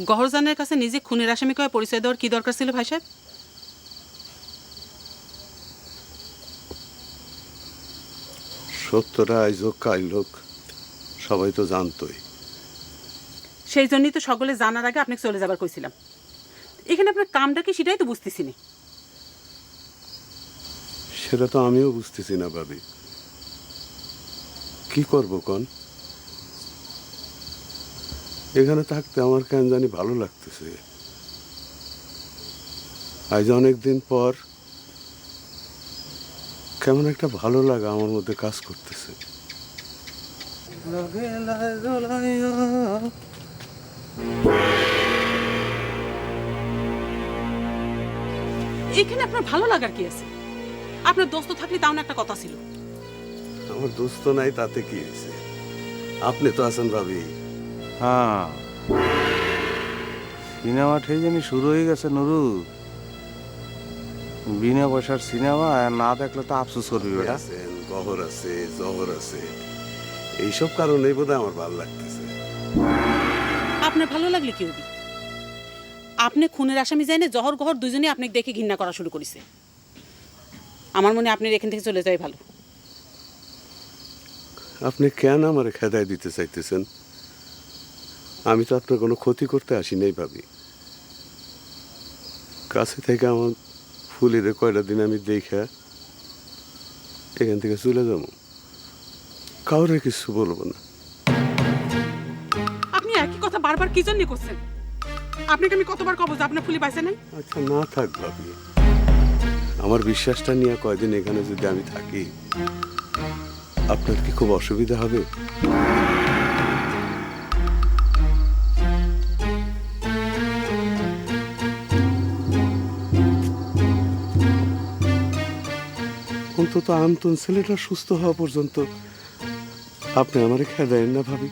গহরজানের কাছে নিজে খুনের আসামি কয়ে পরিচয় দেওয়ার কি দরকার ছিল ভাই সাহেব? সত্যটা আইজ হোক কাইল হোক সবাই তো জানতোই। সেই জন্যই তো সকলে জানার আগে আপনাকে চলে যাবার কইছিলাম। এখানে আপনার কামটা কি সেটাই তো বুঝতেছি না। সেটা তো আমিও বুঝতেছি না ভাবি, কি করব কোন? এখানে থাকতে আমার কেন জানি ভালো লাগতেছে। আজ অনেকদিন পর কেমন একটা ভালো লাগা আমার মধ্যে কাজ করতেছে। এখানে আপনার ভালো লাগার কি আছে? আপনার দোস্ত থাকলে তাও না একটা কথা ছিল। আমার দোস্ত নাই তাতে কি হয়েছে? আপনি তো আছেন ভাবি। হ্যাঁ, সিনেমা ঠিক জানি শুরু হয়ে গেছে নুরু। বিনা পয়সার সিনেমা না দেখলে তো আফসোস করবি বেটা। আছেন, গহর আছে, জহর আছে, এইসব কারণেই বোধহয় আমার ভালো লাগতেছে। আপনার ভালো লাগলে কি হবে? আপনি খুনের আসামি যাই না, জহর গহর দুজনেই আপনাকে দেখে ঘৃণা করা শুরু করেছে। আমার মনে হয় আপনার এখান থেকে চলে যাওয়াই ভালো। আপনি কেন আমার খেদায় দিতে চাইতেছেন? আমি তো আপনার কোনো ক্ষতি করতে আসি নাই ভাবি। কাছে থেকে আমার ফুলের কয়টা দিন আমি দেখা এখান থেকে চলে যাব, কাউরে কিছু বলবো না। আপনি একই কথা বারবার কি জন্য করছেন? আপনাকে আমি কতবার কব যে আপনার ফুলি পাইছে নাই? আচ্ছা না থাক ভাবি, আমার বিশ্বাসটা নিয়ে কয়দিন এখানে যদি আমি থাকি আপনার কি খুব অসুবিধা হবে? অন্তত আন্তন ছেলেটা সুস্থ হওয়া পর্যন্ত আপনি আমারে খেদায়েন না ভাবি।